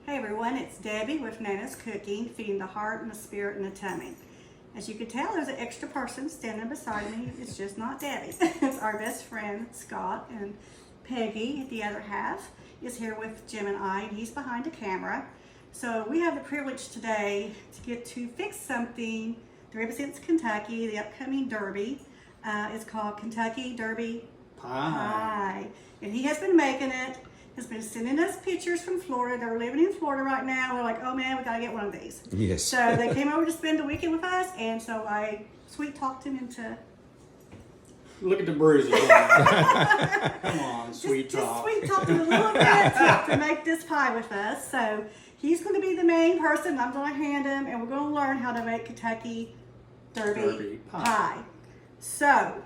Hey everyone, it's Debbie with Nana's Cooking, feeding the heart and the spirit and the tummy. As you can tell, there's an extra person standing beside me. It's just not Debbie. It's our best friend, Scott, and Peggy, the other half, is here with Jim and I, and he's behind the camera. So we have the privilege today to get to fix something that represents Kentucky, the upcoming Derby. It's called Kentucky Derby Pie. And he has been making it. Has been sending us pictures from Florida. They're living in Florida right now. We're like, oh man, we gotta get one of these. Yes. So they came over to spend the weekend with us, and so I sweet talked him into. Look at the bruises on him. Come on, sweet Just talk. sweet talked him a little bit to make this pie with us. So he's going to be the main person. I'm going to hand him, and we're going to learn how to make Kentucky Derby pie. So.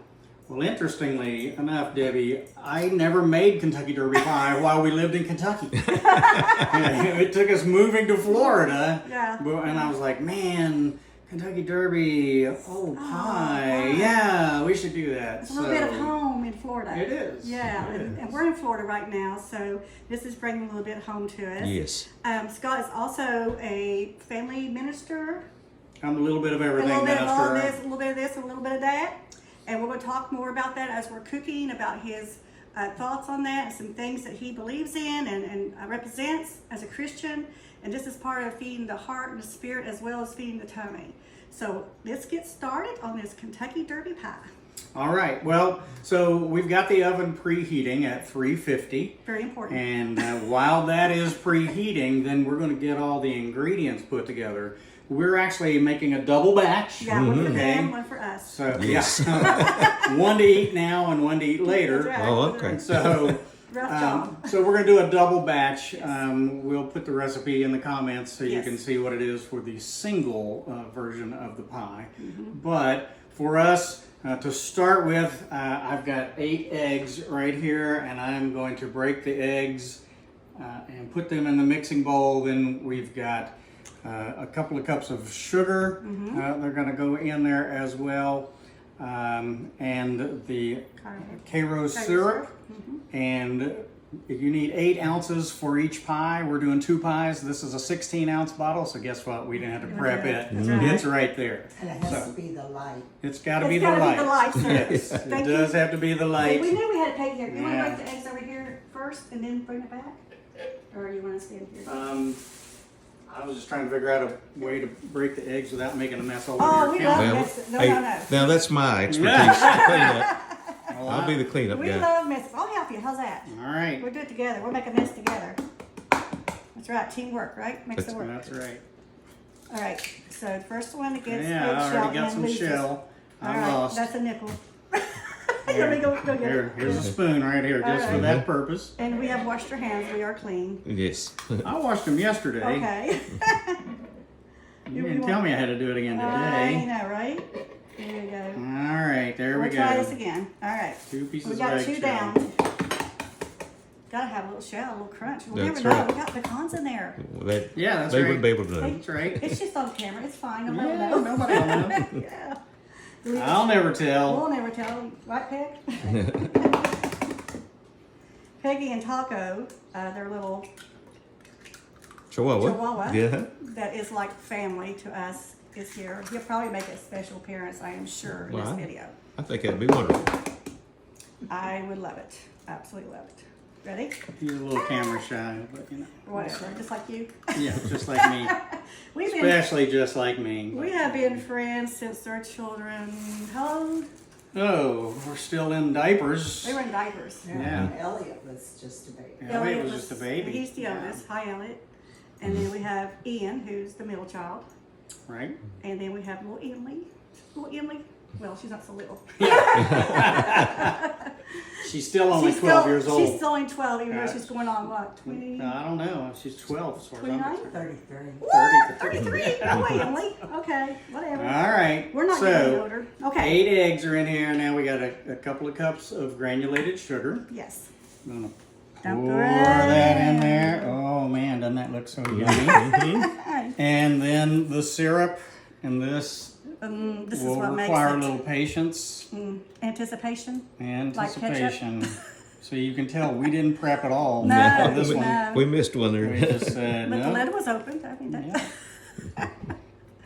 Well, interestingly enough, Debbie, I never made Kentucky Derby pie while we lived in Kentucky. It took us moving to Florida. Yeah. And I was like, man, Kentucky Derby, pie. Pie. Yeah, we should do that. It's a little bit of home in Florida. It is. Yeah, It is. and we're in Florida right now, so this is bringing a little bit home to us. Yes. Scott is also a family minister. I'm a little bit of everything, A little bit of all minister. this, a little bit of this, and a little bit of that. And we're going to talk more about that as we're cooking, about his thoughts on that, and some things that he believes in and represents as a Christian. And this is part of feeding the heart and the spirit as well as feeding the tummy. So let's get started on this Kentucky Derby pie. All right. Well, so we've got the oven preheating at 350. Very important. And while that is preheating, then we're going to get all the ingredients put together. We're actually making a double batch. Yeah, one for Okay. them, one for us. So, Yes. yeah. One to eat now and one to eat later. That's right. Oh, okay. So, Rough job. so we're going to do a double batch. We'll put the recipe in the comments so you Yes. can see what it is for the single version of the pie. Mm-hmm. But for us, to start with, I've got 8 eggs right here, and I'm going to break the eggs and put them in the mixing bowl. Then we've got a couple of cups of sugar. They're going to go in there as well. And the Cairo syrup. And you need 8 ounces for each pie. We're doing 2 pies. This is a 16-ounce bottle, so guess what? We didn't have to prep it. That's right. It's right there. And it has to be the light. It's got to It's be the gotta light. be the light, sir. Yes, it Thank does you. have to be the We light. knew we had to take here. You want to Yeah. break the eggs over here first and then bring it back? Or you want to stand here? I was just trying to figure out a way to break the eggs without making a mess over Oh, your we counter. love Well, messes. No, hey, no, no. now that's my expertise. The cleanup. Well, I'll be the cleanup We guy. love messes. I'll help you. How's that? All right. We'll do it together. We'll make a mess together. That's right. Teamwork, right? Makes it work. That's right. All right. So the first one that gets Yeah, I already got some shell. All I right. lost. That's a nickel. Let me go get it. Here's a spoon right here, just All for right. that purpose. And we have washed our hands. We are clean. Yes. I washed them yesterday. Okay. You didn't tell me I had to do it again I today. know, right? There we go. All right, there We'll we try this go. again. All right. 2 pieces We of got egg 2 shell. down. Gotta have a little shell, a little crunch. We'll That's never know. right. We got pecans in there. They, Yeah, that's they right. wouldn't be able to know. That's right. It's just on camera. It's fine. Nobody Yeah, will know. nobody will know. Yeah. I'll never tell. We'll never tell. Right, Peg? Peggy and Taco, their little Chihuahua. Chihuahua. Yeah. that is like family to us, is here. He'll probably make a special appearance, I am sure, in Wow. this video. I think that'd be wonderful. I would love it. Absolutely love it. Ready? He's a little camera shy, but you know. Whatever. Just like you. Yeah, just like me. We've been Especially just like me. We have been friends since our children, how old? Oh, we're still in diapers. They were in diapers. Yeah. Elliot was just a baby. Elliot was just a baby. He's the Yeah. oldest. Hi, Elliot. And then we have Ian, who's the middle child. Right? And then we have little Emily. Little Emily. Well, she's not so little. She's still only She's 12 still- years old. She's still only 12, even though Yeah. she's going on, what, 20? I don't know. She's 12 as far as I'm 29? concerned. 33. What? 33? Oh, wait, Emily. Okay, whatever. All right. We're not getting so, older. Okay. 8 eggs are in here. Now we got a couple of cups of granulated sugar. Yes. I'm gonna Dump pour the that in rest. there. Oh man, doesn't that look so yummy? Mhm. And then the syrup, and this This is will what makes require a it. little patience Anticipation. and Like ketchup? anticipation. So you can tell we didn't prep at all No, on this one. no. We missed one We there. just said But the no. lid was open. I mean, that, Yeah.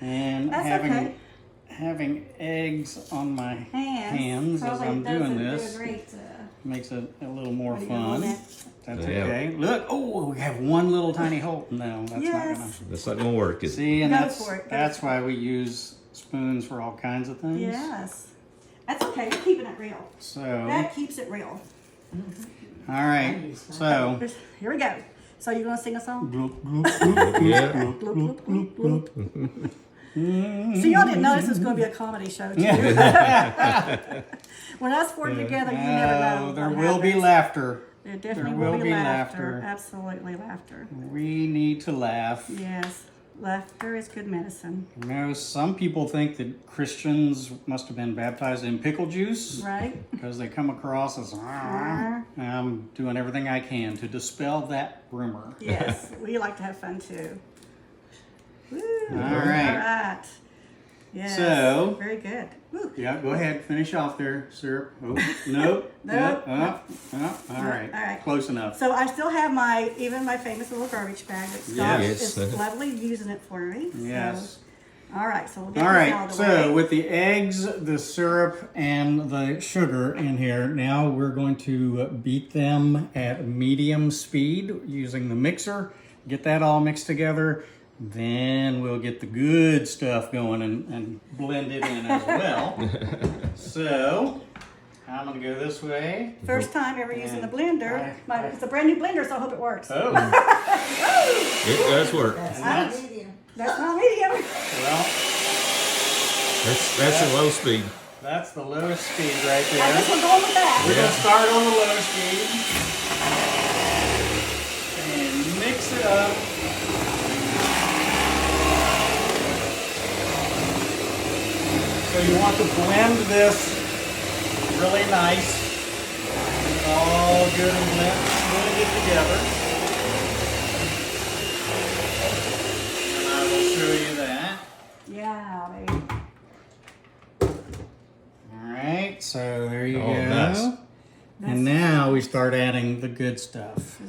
And That's having okay. having eggs on my hands as probably I'm doing doesn't do this a great, makes it a little more what do you want fun. it? That's Yeah. okay. Look, oh, we have one little tiny hole. No, that's Yes. not gonna. That's not gonna work, is it? See, and Go that's for it, go that's for why we use spoons for all kinds of things. Yes. That's okay. We're keeping it real. So, That keeps it real. all right. So, Here we go. So you're gonna sing a song? Yeah. Bloop, bloop, bloop, bloop. So y'all didn't know this was going to be a comedy show too. When us four together, you never know. there what will be happens. laughter. There definitely there will will be be laughter. laughter. Absolutely laughter. We need to laugh. Yes, laughter is good medicine. You know, some people think that Christians must have been baptized in pickle juice Right? because they come across as, I'm doing everything I can to dispel that rumor. Yes, we like to have fun too. Woo. All right. All right. Yes. So- very good. Woo. Yeah, go ahead. Finish off there, syrup. Oh, nope. Nope. All right. All right. Close enough. So I still have even my famous little garbage bag that Scott Yes. is lovely using it for me. Yes. So, all right, so we'll get All this out right, of the so way. with the eggs, the syrup, and the sugar in here, now we're going to beat them at medium speed using the mixer. Get that all mixed together. Then we'll get the good stuff going and blend it in as well. So, I'm going to go this way. First time ever using the blender. I- It's a brand new blender, so I hope it works. Oh, It does work. That's And not that's- medium. That's not medium. well, That's a low speed. that's the lowest speed right I there. guess we're going with that. We're Yeah. going to start on the low speed and mix it up. So you want to blend this really nice. It's all good and blended together. And I will show you that. Yeah, baby. Alright, so there you Oh, go. nice. And now we start adding the good stuff.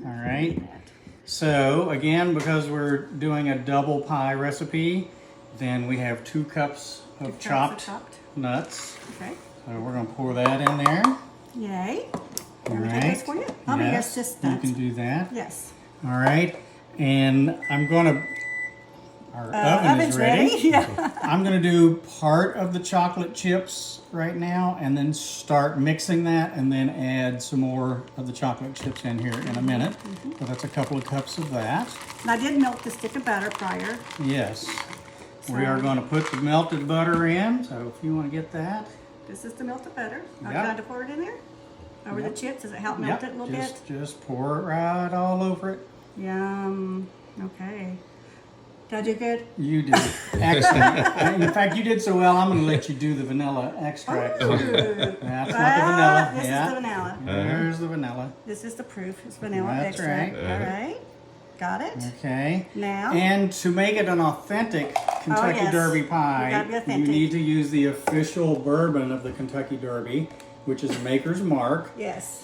Alright. So again, because we're doing a double pie recipe, then we have 2 cups of chopped nuts. Okay. So we're going to pour that in there. Yay. All Can we take right. this for you? Oh, yes, just you that. can do that. Yes. All right. And I'm going to, our oven is Oven's ready. Yeah. I'm going to do part of the chocolate chips right now and then start mixing that and then add some more of the chocolate chips in here in a minute. So that's a couple of cups of that. And I did melt the stick of butter prior. Yes. We are going to put the melted butter in. So if you want to get that. This is the melted butter. I'm Yep. trying to pour it in there. Over the chips. Does it help melt it a little bit? Just pour it right all over it. Yum. Okay. Did I do good? You did. Excellent. In fact, you did so well, I'm going to let you do the vanilla extract. Ooh. That's not the vanilla. This yeah. is the vanilla. There's the vanilla. This is the proof. It's vanilla That's extract. right. All right. Got it. Okay. Now. And to make it an authentic Kentucky yes. Derby You gotta pie, be you authentic. need to use the official bourbon of the Kentucky Derby, which is Maker's Mark. Yes.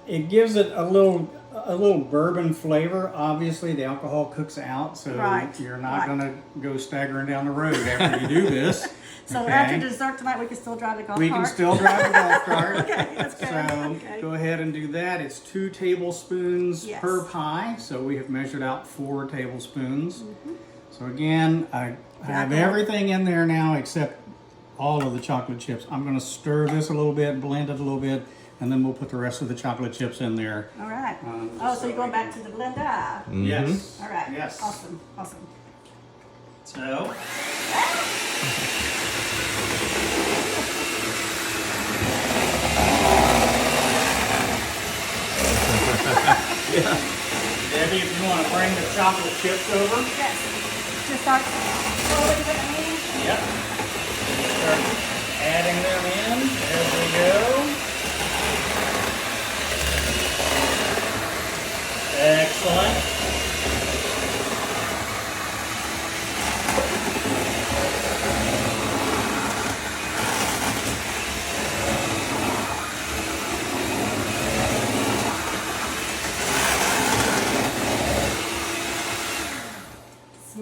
It gives it a little bourbon flavor. Obviously, the alcohol cooks out, so Right, you're not right. going to go staggering down the road after you do this. So Okay? after dessert tonight, we can still drive the golf We cart. can still drive the golf cart. Okay, that's good. So Okay. go ahead and do that. It's 2 tablespoons Yes. per pie. So we have measured out 4 tablespoons. Mm-hmm. So again, I have everything in there now except all of the chocolate chips. I'm going to stir this a little bit, blend it a little bit, and then we'll put the rest of the chocolate chips in there. All right. just So so you're going we back to the blender. Yes. All right. Yes. Awesome. Awesome. So. Debbie, if you want to bring the chocolate chips over. Yes. Just start slowly putting them in. Yep. Start adding them in as we go. Excellent.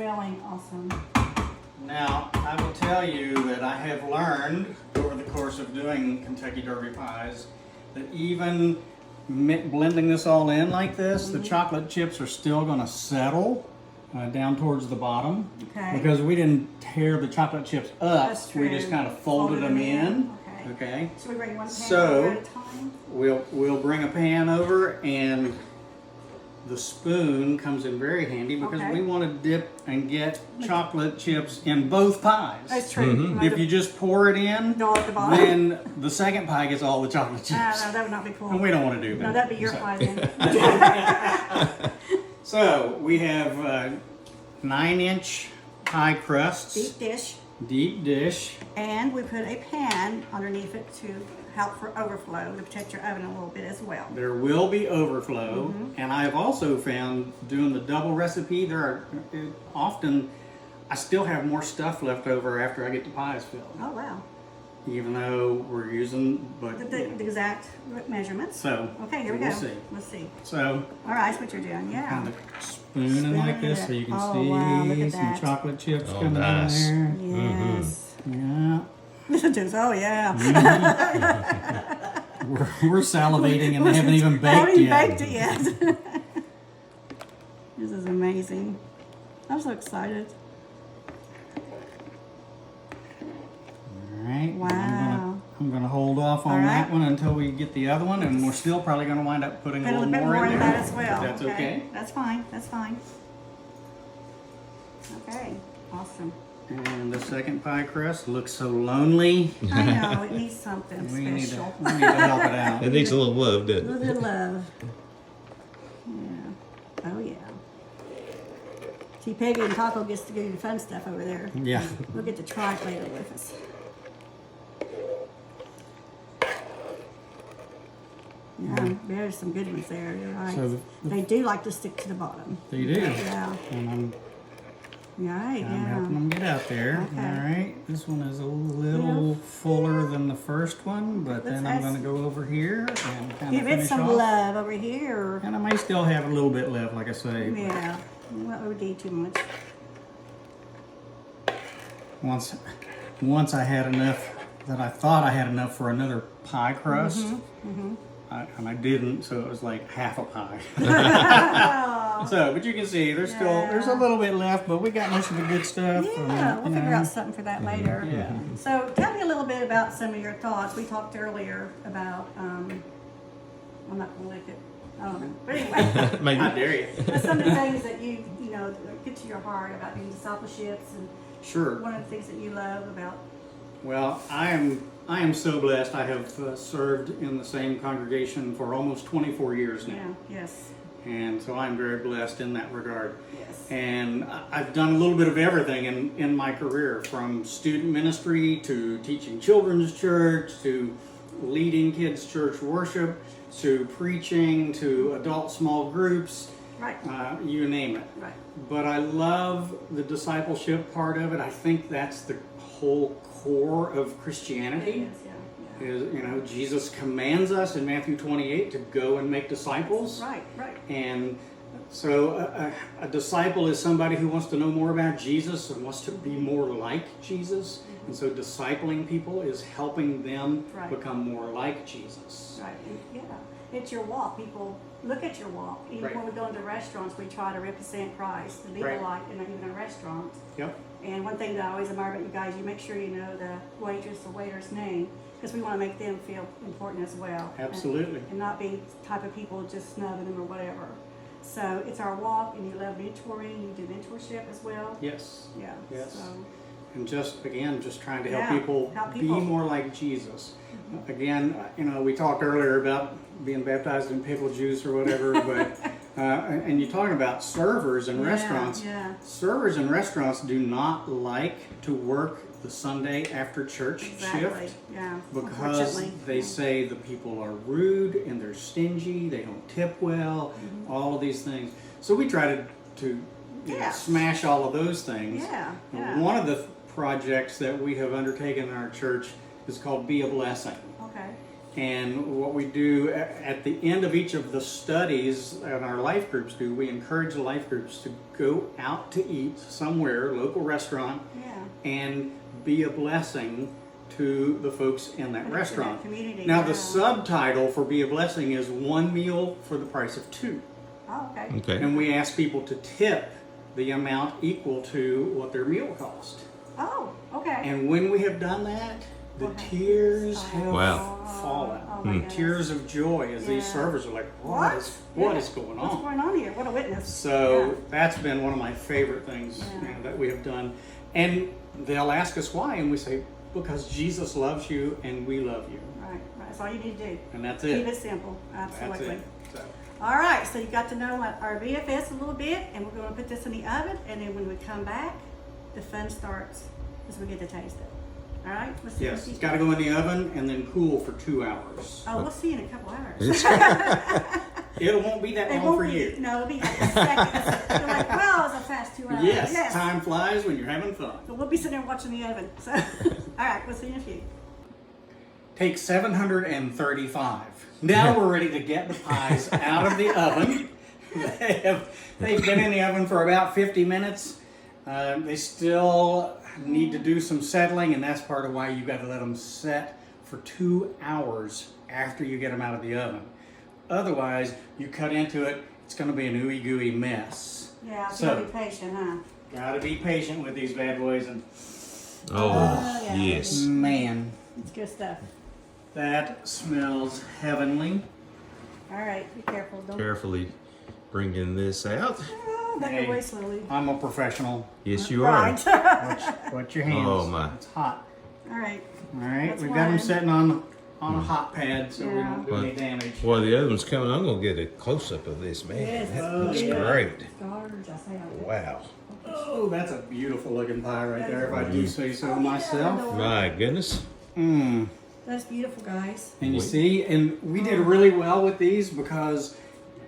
smelling awesome. Now, I will tell you that I have learned over the course of doing Kentucky Derby pies that even blending this all in like this, the chocolate chips are still going to settle down towards the bottom. Okay. Because we didn't tear the chocolate chips up, That's we true. just kind of folded them in. Okay. Should we bring one pan So- over at a time? We'll bring a pan over, and the spoon comes in very handy because Okay. we want to dip and get chocolate chips in both pies. That's true. If you just pour it in, Go at the bottom. then the second pie gets all the chocolate chips. No, that would not be cool. And we don't want to do that. No, that'd be your So- pie then. So we have 9-inch pie crusts, Deep dish. deep dish. And we put a pan underneath it to help for overflow, to protect your oven a little bit as well. There will be overflow, and I've also found doing the double recipe, there are often, I still have more stuff left over after I get the pies filled, Oh, wow. even though we're using, but, The exact measurements. so. Okay, here we we'll go. see. Let's see. So, All right, that's what you're doing. Yeah. kind of spooning like this so you can Oh, wow, look see at some that. chocolate chips Oh, coming nice. in there. Yes. Yeah. Oh, yeah. We're salivating and they haven't even I baked haven't yet. baked it yet. This is amazing. I'm so excited. All right. Wow. I'm gonna hold off on All right. that one until we get the other one, and we're still probably gonna wind up putting Put a a little little bit more more in in there. that as well. That's okay. That's fine. That's fine. Okay. Awesome. And the second pie crust looks so lonely. I know it needs something We need to special. help it out. It needs a little love, A doesn't little it? bit of love. Yeah. Oh yeah. See, Peggy and Taco gets to do the fun stuff over there. Yeah. We'll get to try it later with us. Yeah, there's some good ones there. You're right. So They do like to stick to the bottom. they do. Yeah. And I'm Right. helping Yeah. them get out there. Okay. All right. This one is a little fuller than the first one, but then I'm Let's going to go over here and kind of Give it finish some off. love over here. And I may still have a little bit left, like I say. Yeah. Not OD too much. Once I had enough that I thought I had enough for another pie crust, and I didn't, so it was like half a pie. So, but you can see there's a little bit left, but we got most of the good stuff. Yeah, we'll you figure know. out something for that later. Yeah. So tell me a little bit about some of your thoughts. We talked earlier about, I'm not gonna lick it. I don't know. But anyway, Maybe. How dare you? some of the things that you know, get to your heart about doing discipleships and Sure. one of the things that you love about. Well, I am so blessed. I have served in the same congregation for almost 24 years now. Yeah, yes, And so I'm very blessed in that regard. yes. And I've done a little bit of everything in my career, from student ministry to teaching children's church to leading kids' church worship to preaching to adult small groups, Right, you name it. right. But I love the discipleship part of it. I think that's the whole core of It Christianity. is, yeah, Is Jesus commands us in Matthew 28 to go and make disciples. yeah. Right. And so a disciple is somebody who wants to know more about Jesus and wants to be more like Jesus. And so discipling people is helping them Right. become more like Jesus. Right, and, yeah. It's your walk. People look at your walk. Even Right. when we go into restaurants, we try to represent Christ, to be Right. the light in even a restaurant. Yep. And one thing that I always admire about you guys, you make sure you know the waitress or waiter's name, because we want to make them feel important as well. Absolutely. And not be type of people just snubbing them or whatever. So it's our walk, and you love mentoring. You do mentorship as well. Yes. Yeah. Yes. So, And just trying to Yeah, help people help be people. more like Jesus. Again, we talked earlier about being baptized in pickle juice or whatever, but and you're talking about servers in yeah, restaurants. Yeah. Servers in restaurants do not like to work the Sunday after church Exactly. shift Yeah. because Unfortunately. they say the people are rude and they're stingy, they don't tip well, all of these things. So we try to Yeah. smash all of those things. Yeah. And Yeah. one of the projects that we have undertaken in our church is called Be a Blessing. Okay. And what we do at the end of each of the studies that our life groups do, we encourage the life groups to go out to eat somewhere, local restaurant, Yeah. and be a blessing to the folks in that restaurant. Community. Now, yeah. the subtitle for Be a Blessing is one meal for the price of two. Oh, okay. Okay. And we ask people to tip the amount equal to what their meal cost. Oh, okay. And when we have done that, the What happens? tears have Wow. fallen. Oh, my goodness. Tears of joy as these Yeah. servers are like, What? what Yeah. is going What's on? going on here? What a witness. So Yeah. that's been one of my favorite things Yeah. that we have done. And they'll ask us why, and we say, because Jesus loves you and we love you. Right. That's all you need to do. And that's Keep it. it simple. Absolutely. That's it. So, All right, so you got to know our BFS a little bit, and we're going to put this in the oven, and then when we come back, the fun starts as we get to taste it. All right? Let's see yes, what she it's got to go in the oven and then cool for 2 hours. Oh, we'll see you in a couple hours. It won't be that It long won't for be, you. no, it'll be like a second. You're like, well, it was a fast 2 hours. Yes, time flies when you're having fun. But we'll be sitting there watching the oven. So, all right, we'll see you in a few. Take 735. Now we're ready to get the pies out of the oven. They've been in the oven for about 50 minutes. They still need to do some settling, and that's part of why you got to let them set for 2 hours after you get them out of the oven. Otherwise, you cut into it, it's going to be an ooey gooey mess. Yeah, so So- be patient, huh? Got to be patient with these bad boys, and Oh, yeah. yes. man, It's good stuff. that smells heavenly. All right, be careful. Don't Carefully bringing this out. back Hey. away slowly. I'm a professional. Yes, you are. Right. Watch your hands. Oh, my. It's hot. All right. All right, That's we've got them one. sitting on a hot pad so we Yeah. don't do any damage. While the other one's coming, I'm going to get a close-up of this, man. Yes. That Oh, looks yeah. great. Gorgeous. I know. Wow. Oh, that's a beautiful looking pie right That there, if is I do say so Oh, yeah, myself. no. My goodness. Mmm. That's beautiful, guys. And you Wait. see, and we did really well with these because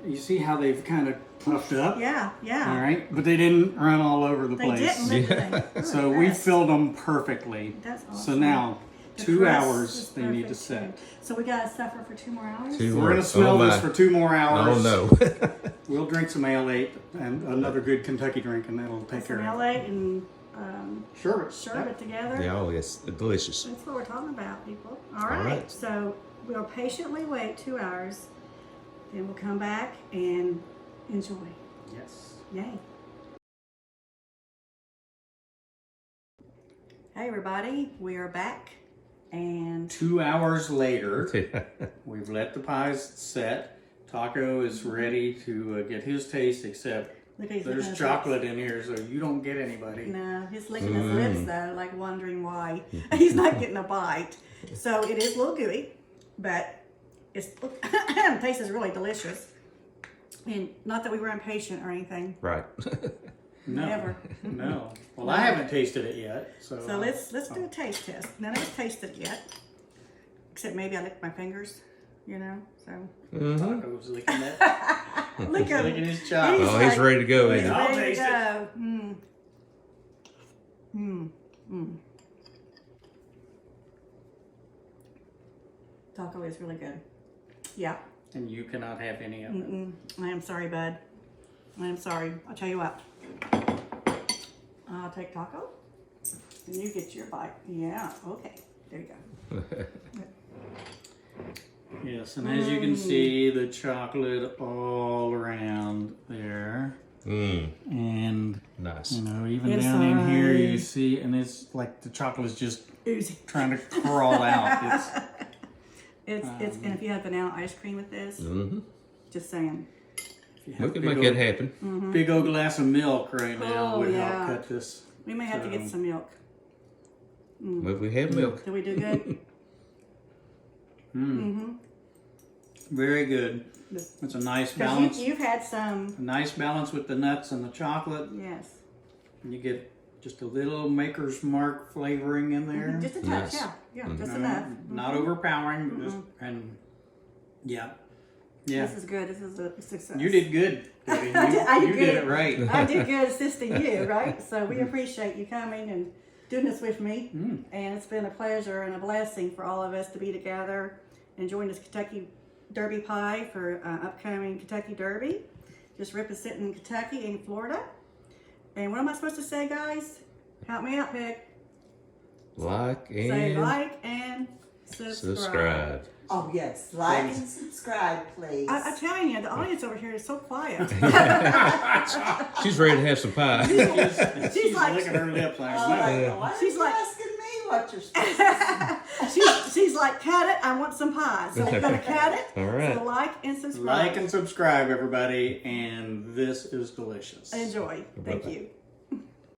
you see how they've kind of puffed up. Yeah, yeah. All right, but they didn't run all over the They place. didn't look Yeah. like they- So Ooh, we that's- filled them perfectly. That's awesome. So now, The 2 crust hours is they need to perfect, set. too. So we gotta suffer for 2 more hours. Two We're more. gonna smell Oh, this my. for 2 more hours. Oh, no. We'll drink some ale and another good Kentucky drink, and that'll take care Some of it. L.A. and Sherbet. sherbet together. Yeah, oh, yes. Delicious. That's what we're talking about, people. All All right. right. So we'll patiently wait 2 hours, then we'll come back and enjoy. Yes. Yay. Hey, everybody. We are back. And 2 hours later, we've let the pies set. Taco is ready to get his taste, except look at his there's lips. chocolate in here, so you don't get anybody. No, he's licking his lips though, like wondering why he's not getting a bite. So it is a little gooey, but it's tastes is really delicious. And not that we were impatient or anything. Right. No. Never. No. Well, I haven't tasted it yet, so. So let's do a taste test. None of us tasted it yet, except maybe I licked my fingers. You know, so Taco's licking that. look at Licking him. his chocolate. Oh, he's ready to go, He's ain't he? I'll ready to taste it. go. Mm. Mm. Mm. Taco is really good. Yeah. And you cannot have any of it. Mm-mm. I am sorry, bud. I am sorry. I'll tell you what. I'll take taco, and you get your bite. Yeah. Okay. There you go. Yes, and as you can see, the chocolate all around there. Mmm. And, Nice. you know, even down in here, Inside. you see, and it's like the chocolate is just Oozy. trying to crawl out. It's and if you have vanilla ice cream with this, Mm-hmm. just saying. If you have We a can big make old- it happen. Big old glass of milk right now Oh, would yeah. help cut this. We may have to get So- some milk. But we have milk. Did we do good? Mm-hmm. Very good. It's a nice Because balance. you've had some. A nice balance with the nuts and the chocolate. Yes. And you get just a little Maker's Mark flavoring in there. Just a touch. Nice. Yeah. Yeah. Just No, enough. Not overpowering, but just, and yeah. Yeah. This is good. This is a success. You did good, Debbie. You, I did you good. did it right. I did good assisting you, right? So we appreciate you coming and doing this with me. Mm. And it's been a pleasure and a blessing for all of us to be together enjoying this Kentucky Derby pie for upcoming Kentucky Derby. Just representing Kentucky and Florida. And what am I supposed to say, guys? Help me out, Peg. Like Say and like and subscribe. Oh, yes. Like and subscribe, please. I'm telling you, the audience over here is so quiet. She's ready to have some pie. She's like- licking her lips like, Oh, no. why are She's you like- asking me what you're supposed to say? she's like, cut it, I want some pie. So we're going to cut it. All right. So like and subscribe. Like and subscribe, everybody, and this is delicious. Enjoy. Thank Bye-bye. you.